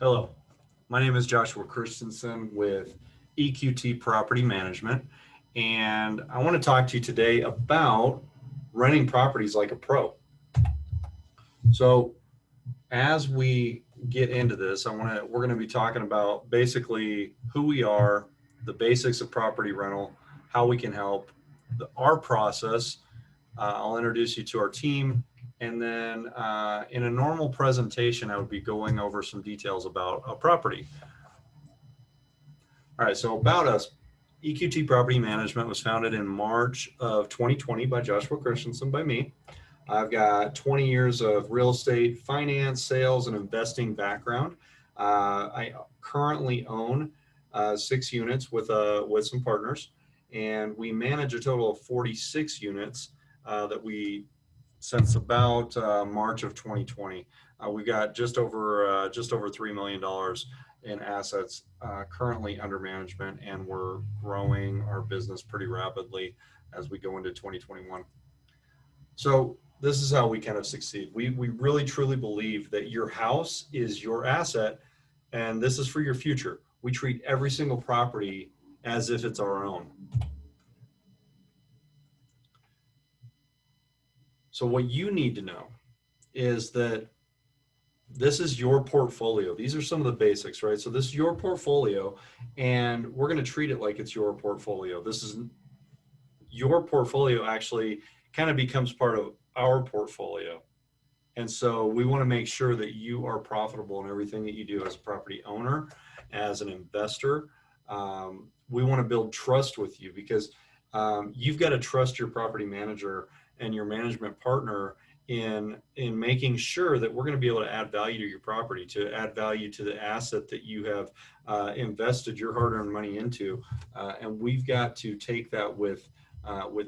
Hello, my name is Joshua Christensen with EQT Property Management, and I want to talk to you today about renting properties like a pro. So, as we get into this, we're going to be talking about basically who we are, the basics of property rental, how we can help, our process. I'll introduce you to our team, and then in a normal presentation, I would be going over some details about a property. All right, so about us, EQT Property Management was founded in March of 2020 by Joshua Christensen, by me. I've got 20 years of real estate, finance, sales, and investing background. I currently own 6 units with some partners, and we manage a total of 46 units that we since about March of 2020. We've got just over $3 million in assets currently under management, and we're growing our business pretty rapidly as we go into 2021. So this is how we kind of succeed. We really truly believe that your house is your asset, and this is for your future. We treat every single property as if it's our own. So what you need to know is that this is your portfolio. These are some of the basics, right? So this is your portfolio, and we're going to treat it like it's your portfolio. This is your portfolio actually kind of becomes part of our portfolio. And so we want to make sure that you are profitable in everything that you do as a property owner, as an investor. We want to build trust with you because you've got to trust your property manager and your management partner in making sure that we're going to be able to add value to your property, to add value to the asset that you have invested your hard-earned money into, and we've got to take that with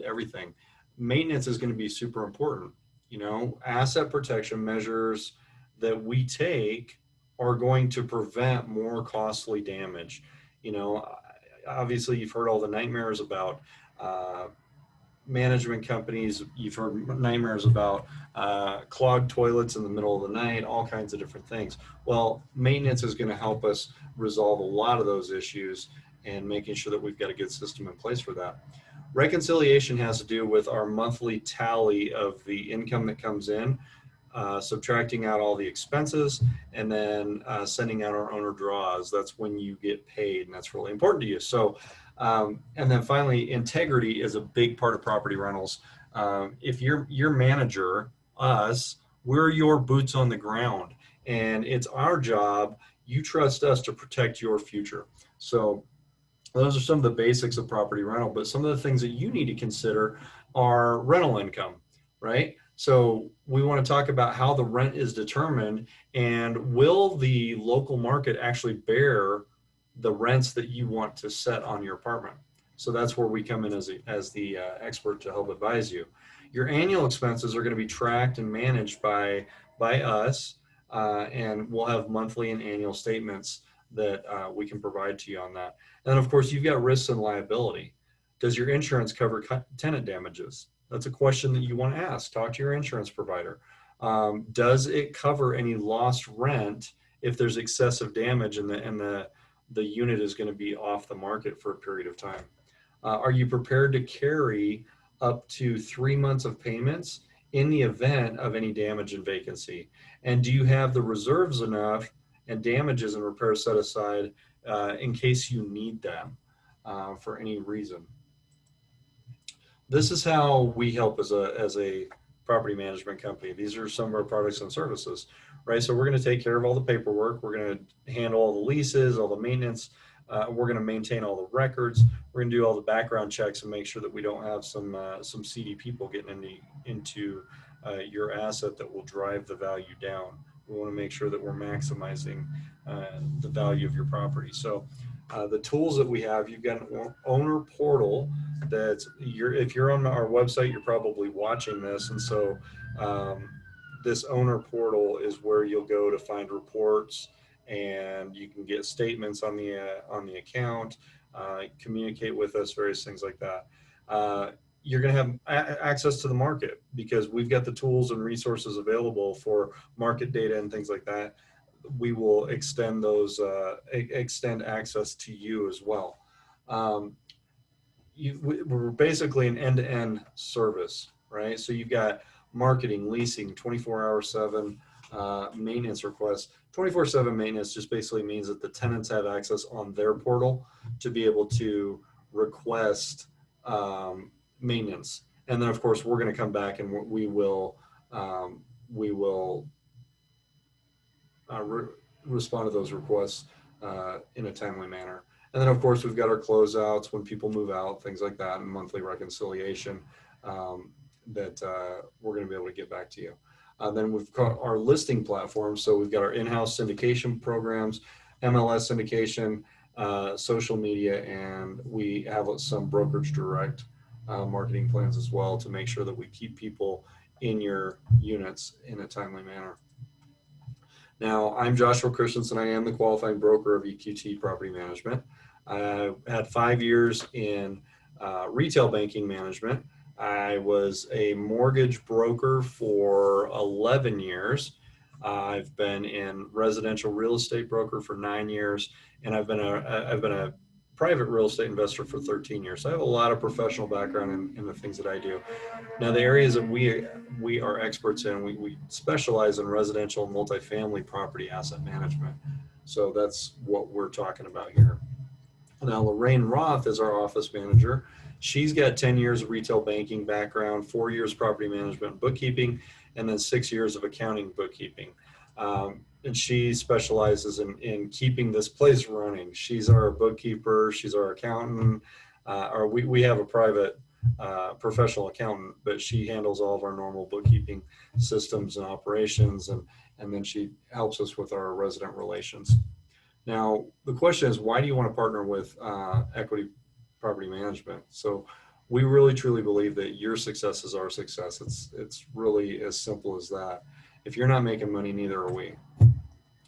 everything. Maintenance is going to be super important. You know, asset protection measures that we take are going to prevent more costly damage. You know, obviously you've heard all the nightmares about management companies. You've heard nightmares about clogged toilets in the middle of the night, all kinds of different things. Well, maintenance is going to help us resolve a lot of those issues and making sure that we've got a good system in place for that. Reconciliation has to do with our monthly tally of the income that comes in, subtracting out all the expenses, and then sending out our owner draws. That's when you get paid, and that's really important to you. So, and then finally, integrity is a big part of property rentals. If your manager, us, we're your boots on the ground, and it's our job. You trust us to protect your future. So those are some of the basics of property rental, but some of the things that you need to consider are rental income, right? So we want to talk about how the rent is determined, and will the local market actually bear the rents that you want to set on your apartment? So that's where we come in as the expert to help advise you. Your annual expenses are going to be tracked and managed by us, and we'll have monthly and annual statements that we can provide to you on that. And of course, you've got risks and liability. Does your insurance cover tenant damages? That's a question that you want to ask. Talk to your insurance provider. Does it cover any lost rent if there's excessive damage and the unit is going to be off the market for a period of time? Are you prepared to carry up to 3 months of payments in the event of any damage and vacancy? And do you have the reserves enough and damages and repairs set aside in case you need them for any reason? This is how we help as a property management company. These are some of our products and services, right? So we're going to take care of all the paperwork. We're going to handle all the leases, all the maintenance. We're going to maintain all the records. We're going to do all the background checks and make sure that we don't have some seedy people getting into your asset that will drive the value down. We want to make sure that we're maximizing the value of your property. So the tools that we have, you've got an owner portal that's if you're on our website, you're probably watching this. And so this owner portal is where you'll go to find reports, and you can get statements on the account, communicate with us, various things like that. You're going to have access to the market because we've got the tools and resources available for market data and things like that. we will extend those extend access to you as well. Um, we're basically an end-to-end service, right? So you've got marketing, leasing, 24/7 maintenance requests. 24/7 maintenance just basically means that the tenants have access on their portal to be able to request maintenance. And then, of course, we're going to come back and we will respond to those requests in a timely manner. And then, of course, we've got our closeouts when people move out, things like that, and monthly reconciliation that we're going to be able to get back to you. Then we've got our listing platform. So we've got our in-house syndication programs, MLS syndication, social media, and we have some brokerage direct marketing plans as well to make sure that we keep people in your units in a timely manner. Now, I'm Joshua Christensen. I am the qualifying broker of EQT Property Management. I had 5 years in retail banking management. I was a mortgage broker for 11 years. I've been in residential real estate broker for 9 years, and I've been a private real estate investor for 13 years. So I have a lot of professional background in the things that I do. Now, the areas that we are experts in, we specialize in residential and multifamily property asset management. So that's what we're talking about here. Now, Lorraine Roth is our office manager. She's got 10 years of retail banking background, 4 years property management and bookkeeping, and then 6 years of accounting bookkeeping. And she specializes in keeping this place running. She's our bookkeeper, she's our accountant, or we have a private professional accountant, but she handles all of our normal bookkeeping systems and operations, and then she helps us with our resident relations. Now, the question is, why do you want to partner with EQT Property Management? So we really truly believe that your success is our success. It's really as simple as that. If you're not making money, neither are we.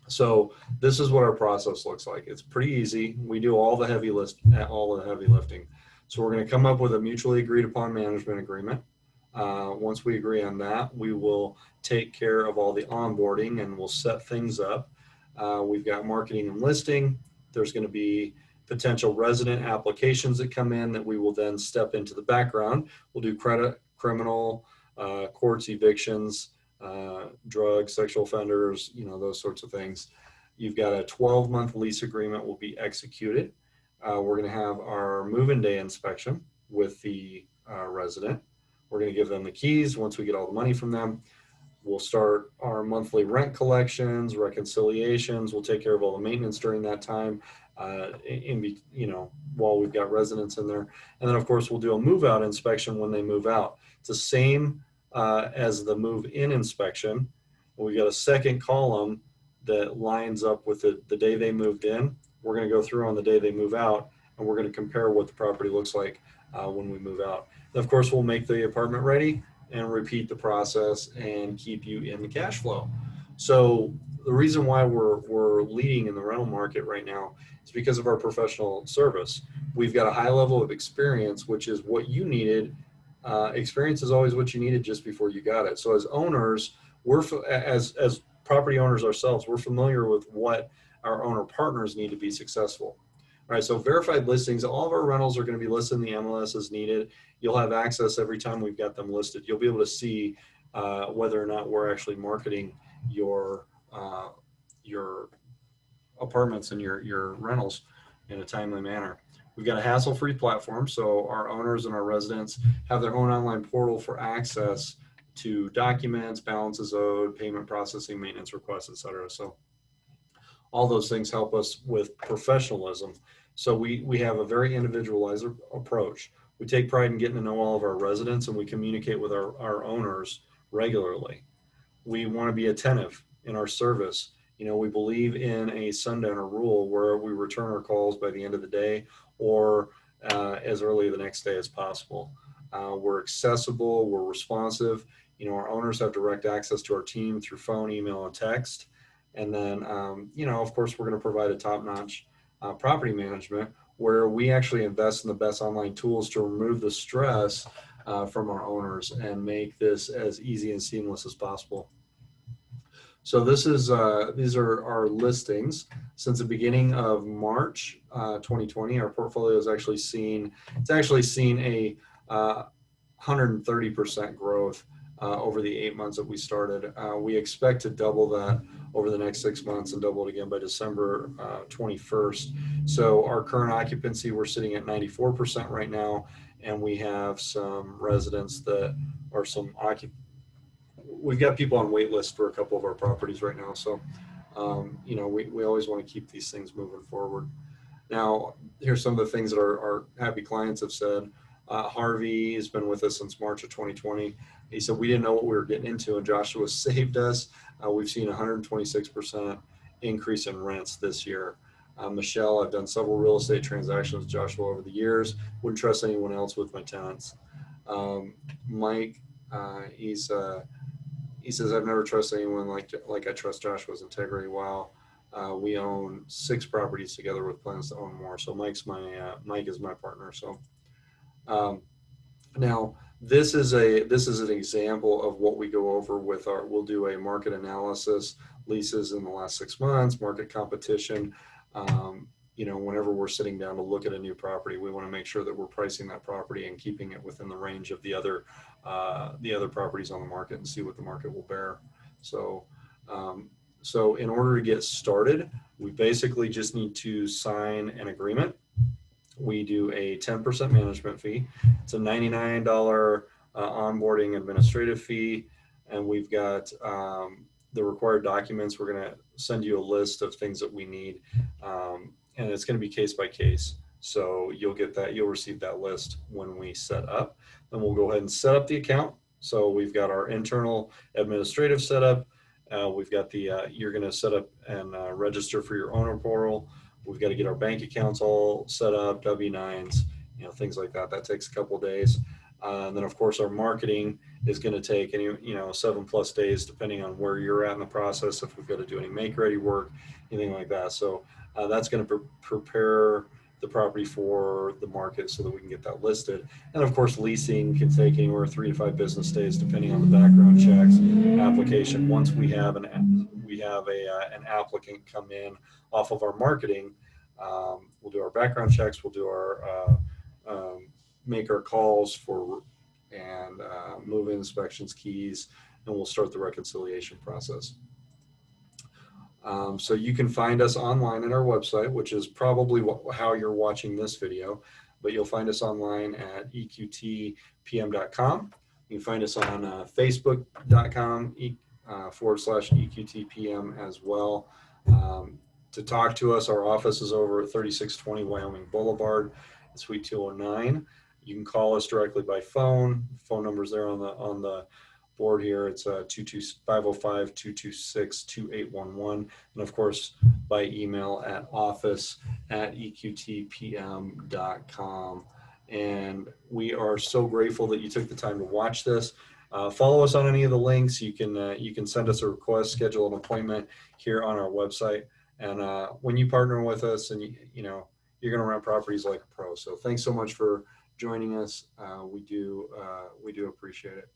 So this is what our process looks like. It's pretty easy. We do all the heavy lifting. So we're going to come up with a mutually agreed upon management agreement. Once we agree on that, we will take care of all the onboarding and we'll set things up. We've got marketing and listing. There's going to be potential resident applications that come in that we will then step into the background. We'll do credit, criminal, courts, evictions, drugs, sexual offenders, those sorts of things. You've got a 12-month lease agreement will be executed. We're going to have our move-in day inspection with the resident. We're going to give them the keys once we get all the money from them. We'll start our monthly rent collections, reconciliations. We'll take care of all the maintenance during that time, while we've got residents in there. And then, of course, we'll do a move-out inspection when they move out. It's the same as the move-in inspection. We've got a second column that lines up with the day they moved in. We're going to go through on the day they move out, and we're going to compare what the property looks like when we move out. And of course, we'll make the apartment ready and repeat the process and keep you in the cash flow. So the reason why we're leading in the rental market right now is because of our professional service. We've got a high level of experience, which is what you needed. Experience is always what you needed just before you got it. So as owners, as property owners ourselves, we're familiar with what our owner partners need to be successful. All right, so verified listings, all of our rentals are going to be listed in the MLS as needed. You'll have access every time we've got them listed. You'll be able to see whether or not we're actually marketing your apartments and your rentals in a timely manner. We've got a hassle-free platform, so our owners and our residents have their own online portal for access to documents, balances owed, payment processing, maintenance requests, etc. So all those things help us with professionalism. So we have a very individualized approach. We take pride in getting to know all of our residents, and we communicate with our owners regularly. We want to be attentive in our service. We believe in a sundowner rule where we return our calls by the end of the day or as early the next day as possible. We're accessible, we're responsive. Our owners have direct access to our team through phone, email, and text. And then, of course, we're going to provide a top-notch property management where we actually invest in the best online tools to remove the stress from our owners and make this as easy and seamless as possible. So this is these are our listings since the beginning of March 2020. Our portfolio has actually seen a 130% growth over the 8 months that we started. We expect to double that over the next 6 months and double it again by December 21st. So our current occupancy, we're sitting at 94% right now, and we have some residents that are some we've got people on wait list for a couple of our properties right now. So, we always want to keep these things moving forward. Now, here's some of the things that our happy clients have said. Harvey has been with us since March of 2020. He said, we didn't know what we were getting into, and Joshua saved us. We've seen 126% increase in rents this year. Michelle, I've done several real estate transactions with Joshua over the years. Wouldn't trust anyone else with my tenants. Mike, he says, I've never trusted anyone like I trust Joshua's integrity. Wow. We own 6 properties together with plans to own more. So Mike is my partner. So now this is an example of what we go over with we'll do a market analysis, leases in the last 6 months, market competition. Whenever we're sitting down to look at a new property, we want to make sure that we're pricing that property and keeping it within the range of the other properties on the market and see what the market will bear. So in order to get started, we basically just need to sign an agreement. We do a 10% management fee. It's a $99 onboarding administrative fee, and we've got the required documents. We're going to send you a list of things that we need, and it's going to be case by case. So you'll receive that list when we set up. Then we'll go ahead and set up the account. So we've got our internal administrative setup. We've got you're going to set up and register for your owner portal. We've got to get our bank accounts all set up, W-9s, things like that. That takes a couple of days. And then, of course, our marketing is going to take 7+ days, depending on where you're at in the process. If we've got to do any make-ready work, anything like that. So that's going to prepare the property for the market so that we can get that listed. And of course, leasing can take anywhere 3 to 5 business days, depending on the background checks, application. Once we have an applicant come in off of our marketing, we'll do our background checks. We'll do our make our calls for and move inspections, keys, and we'll start the reconciliation process. So you can find us online at our website, which is probably how you're watching this video, but you'll find us online at EQTPM.com. You can find us on Facebook.com /EQTPM as well. To talk to us, our office is over at 3620 Wyoming Boulevard, Suite 209. You can call us directly by phone. Phone number's there on the board here. It's 505-226-2811. And of course, by email at office@EQTPM.com. And we are so grateful that you took the time to watch this. Follow us on any of the links. You can send us a request, schedule an appointment here on our website. And when you partner with us, and you're going to rent properties like a pro. So thanks so much for joining us. We do appreciate it.